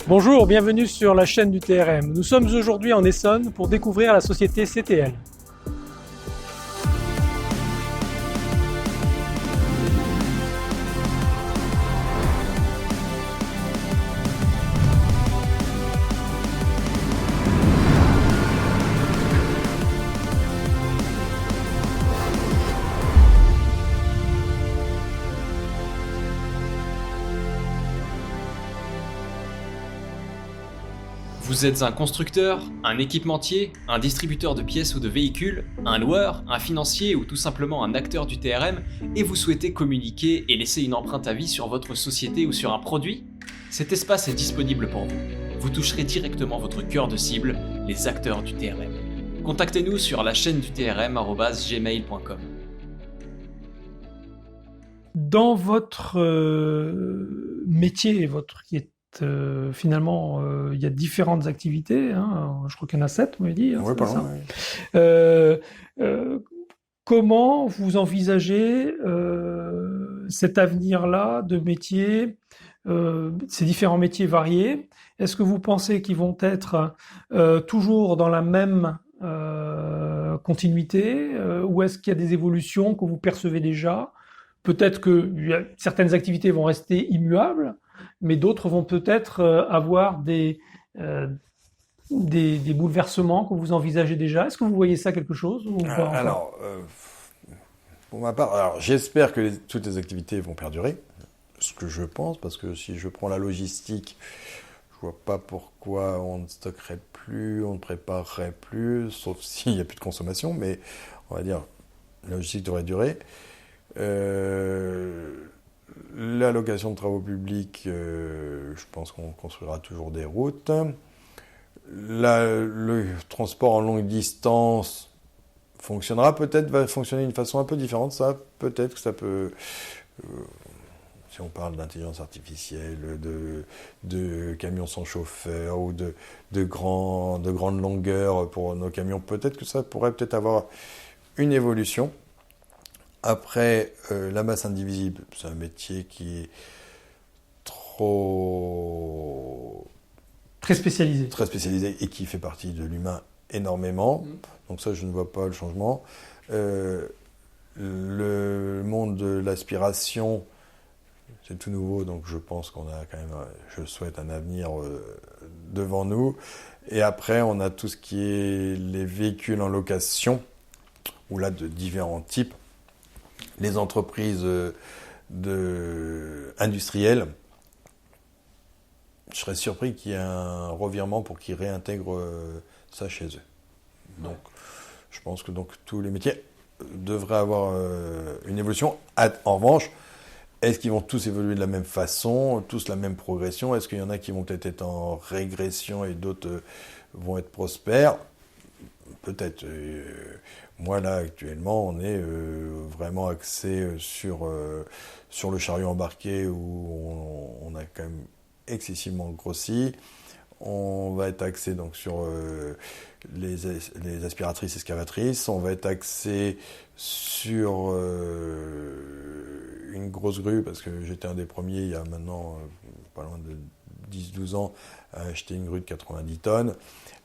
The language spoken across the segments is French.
Bonjour, bienvenue sur la chaîne du TRM. Nous sommes aujourd'hui en Essonne pour découvrir la société CTL. Vous êtes un constructeur, un équipementier, un distributeur de pièces ou de véhicules, un loueur, un financier ou tout simplement un acteur du TRM et vous souhaitez communiquer et laisser une empreinte à vie sur votre société ou sur un produit? Cet espace est disponible pour vous. Vous toucherez directement votre cœur de cible, les acteurs du TRM. Contactez-nous sur la chaîne du trm@gmail.com. Dans votre métier, qui est finalement, il y a différentes activités, hein, je crois qu'il y en a 7, vous m'avez dit. Oui, pardon. Ça. Ouais. Comment vous envisagez cet avenir-là de métiers, ces différents métiers variés? Est-ce que vous pensez qu'ils vont être toujours dans la même continuité, ou est-ce qu'il y a des évolutions que vous percevez déjà? Peut-être que certaines activités vont rester immuables, mais d'autres vont peut-être avoir des bouleversements que vous envisagez déjà. Est-ce que vous voyez ça quelque chose ou pas encore? Alors, pour ma part, j'espère que toutes les activités vont perdurer, ce que je pense, parce que si je prends la logistique, je vois pas pourquoi on ne stockerait plus, on ne préparerait plus, sauf s'il n'y a plus de consommation, mais on va dire la logistique devrait durer. La location de travaux publics, je pense qu'on construira toujours des routes. Le transport en longue distance fonctionnera, peut-être va fonctionner d'une façon un peu différente. Ça, peut-être que ça peut... si on parle d'intelligence artificielle, de camions sans chauffeur ou de grandes longueurs pour nos camions, peut-être que ça pourrait peut-être avoir une évolution. Après, la masse indivisible, c'est un métier qui est très spécialisé et qui fait partie de l'humain énormément. Donc ça, je ne vois pas le changement. Le monde de l'aspiration, c'est tout nouveau, donc je pense qu'on a quand même, je souhaite un avenir devant nous. Et après, on a tout ce qui est les véhicules en location, ou là de différents types. Les entreprises industrielles, je serais surpris qu'il y ait un revirement pour qu'ils réintègrent ça chez eux. Donc, je pense que tous les métiers devraient avoir une évolution. En revanche, est-ce qu'ils vont tous évoluer de la même façon, tous la même progression? Est-ce qu'il y en a qui vont peut-être être en régression et d'autres vont être prospères? Peut-être. Moi, là, actuellement, on est vraiment axé sur le chariot embarqué où on a quand même excessivement grossi. On va être axé donc sur les aspiratrices excavatrices. On va être axé sur une grosse grue, parce que j'étais un des premiers il y a maintenant pas loin de 10-12 ans à acheter une grue de 90 tonnes.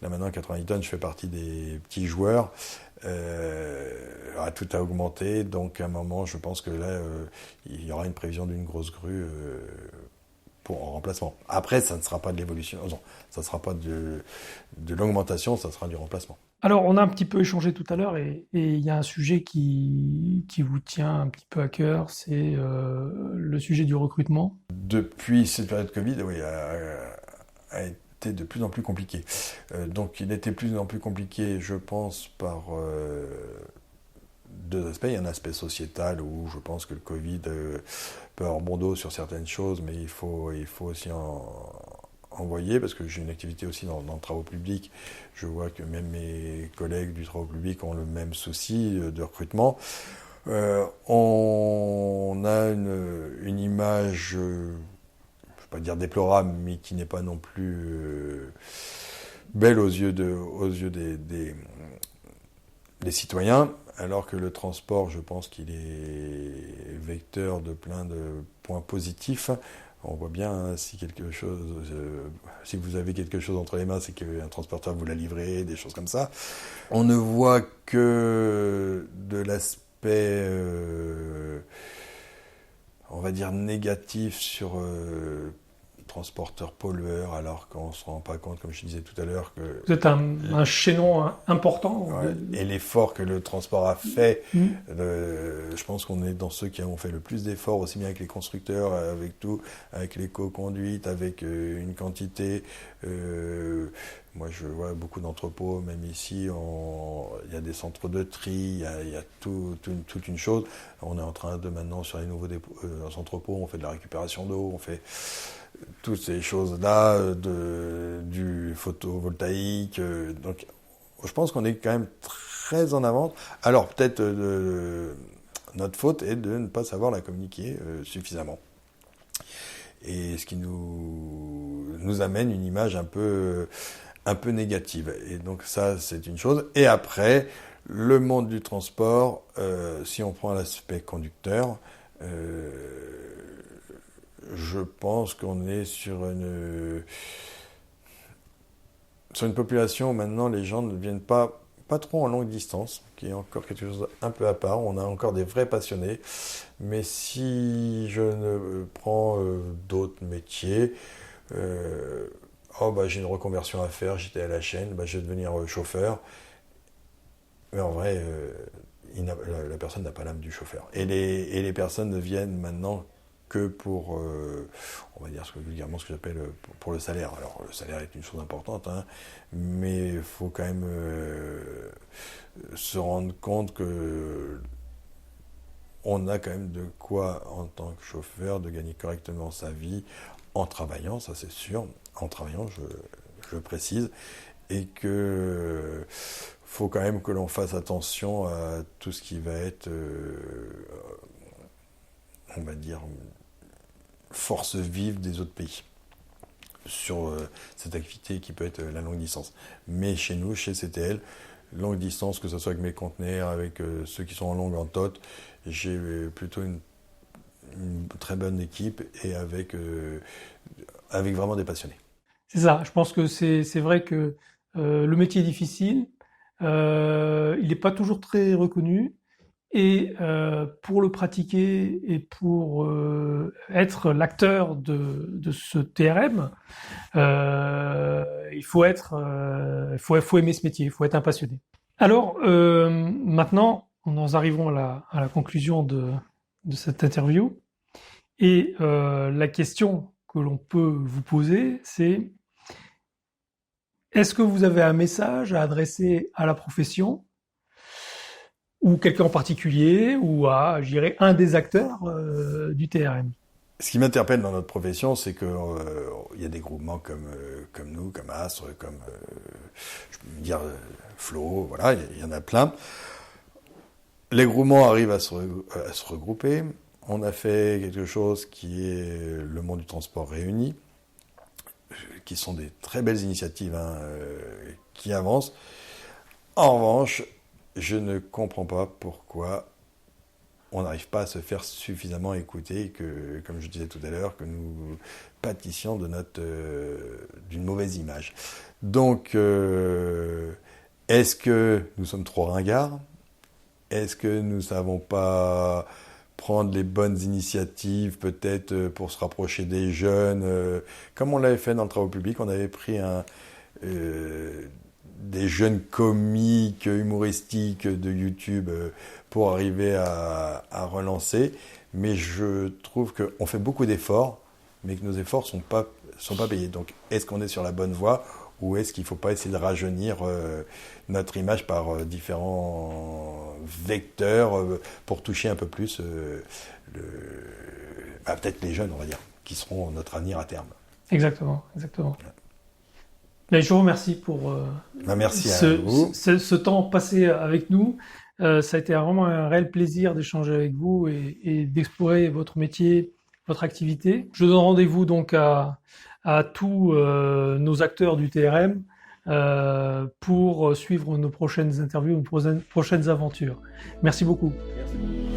Là maintenant, 90 tonnes, je fais partie des petits joueurs. Tout a augmenté, donc à un moment, je pense que là, il y aura une prévision d'une grosse grue en remplacement. Après, ça ne sera pas de l'évolution, non, ça ne sera pas de l'augmentation, ça sera du remplacement. Alors, on a un petit peu échangé tout à l'heure et il y a un sujet qui vous tient un petit peu à cœur, c'est le sujet du recrutement. Depuis cette période Covid, oui, a été de plus en plus compliqué. Donc, il était de plus en plus compliqué, je pense, par deux aspects. Il y a un aspect sociétal où je pense que le Covid peut avoir bon dos sur certaines choses, mais il faut aussi envoyer, parce que j'ai une activité aussi dans le travaux public. Je vois que même mes collègues du travaux public ont le même souci de recrutement. On a une image, je ne vais pas dire déplorable, mais qui n'est pas non plus belle aux yeux des citoyens, alors que le transport, je pense qu'il est vecteur de plein de points positifs. On voit bien hein, si vous avez quelque chose entre les mains, c'est qu'un transporteur vous l'a livré, des choses comme ça. On ne voit que de l'aspect, on va dire, négatif sur transporteur pollueur, alors qu'on ne se rend pas compte, comme je disais tout à l'heure, que... Vous êtes un chaînon important. Ouais, et l'effort que le transport a fait, Mmh. je pense qu'on est dans ceux qui ont fait le plus d'efforts, aussi bien avec les constructeurs, avec tout, avec l'éco-conduite, avec une quantité. Moi, je vois beaucoup d'entrepôts, même ici, il y a des centres de tri, il y a toute une chose. On est en train de maintenant, sur les nouveaux entrepôts, on fait de la récupération d'eau, on fait toutes ces choses-là, du photovoltaïque. Donc, je pense qu'on est quand même très en avance. Alors, peut-être notre faute est de ne pas savoir la communiquer suffisamment. Et ce qui nous amène une image un peu négative. Et donc ça, c'est une chose. Et après, le monde du transport, si on prend l'aspect conducteur, je pense qu'on est sur une population où maintenant les gens ne viennent pas trop en longue distance, qui est encore quelque chose un peu à part. On a encore des vrais passionnés. Mais si je ne prends d'autres métiers, j'ai une reconversion à faire, j'étais à la chaîne, je vais devenir chauffeur. Mais en vrai, la personne n'a pas l'âme du chauffeur. Et les personnes ne viennent maintenant que pour, on va dire vulgairement ce que j'appelle pour le salaire. Alors le salaire est une chose importante, hein, mais il faut quand même se rendre compte que on a quand même de quoi, en tant que chauffeur, de gagner correctement sa vie en travaillant, ça c'est sûr, en travaillant, je précise, et que faut quand même que l'on fasse attention à tout ce qui va être, on va dire, force vive des autres pays sur cette activité qui peut être la longue distance. Mais chez nous, chez CTL, longue distance, que ce soit avec mes conteneurs, avec ceux qui sont en longue en tote, j'ai plutôt une très bonne équipe et avec vraiment des passionnés. C'est ça, je pense que c'est vrai que le métier est difficile, il n'est pas toujours très reconnu, et pour le pratiquer et pour être l'acteur de ce TRM, il faut aimer ce métier, il faut être un passionné. Alors maintenant, nous arrivons à la conclusion de cette interview, et la question que l'on peut vous poser, c'est: est-ce que vous avez un message à adresser à la profession, ou quelqu'un en particulier, ou à, je dirais, un des acteurs du TRM? Ce qui m'interpelle dans notre profession, c'est qu'il y a des groupements comme nous, comme Astre, comme je peux dire Flo, voilà, il y en a plein. Les groupements arrivent à se regrouper. On a fait quelque chose qui est le monde du transport réuni, qui sont des très belles initiatives qui avancent. En revanche, je ne comprends pas pourquoi on n'arrive pas à se faire suffisamment écouter et que, comme je disais tout à l'heure, que nous pâtissions d'une mauvaise image. Donc, est-ce que nous sommes trop ringards ? Est-ce que nous ne savons pas prendre les bonnes initiatives, peut-être pour se rapprocher des jeunes, comme on l'avait fait dans le travail public, on avait pris des jeunes comiques, humoristiques de YouTube pour arriver à relancer. Mais je trouve qu'on fait beaucoup d'efforts, mais que nos efforts sont pas payés. Donc, est-ce qu'on est sur la bonne voie, ou est-ce qu'il ne faut pas essayer de rajeunir notre image par différents vecteurs pour toucher un peu plus peut-être les jeunes, on va dire, qui seront notre avenir à terme. Exactement, exactement. Mais je vous remercie pour merci à vous. ce temps passé avec nous. Ça a été vraiment un réel plaisir d'échanger avec vous et d'explorer votre métier, votre activité. Je donne rendez-vous donc à tous nos acteurs du TRM pour suivre nos prochaines interviews, nos prochaines aventures. Merci beaucoup. Merci.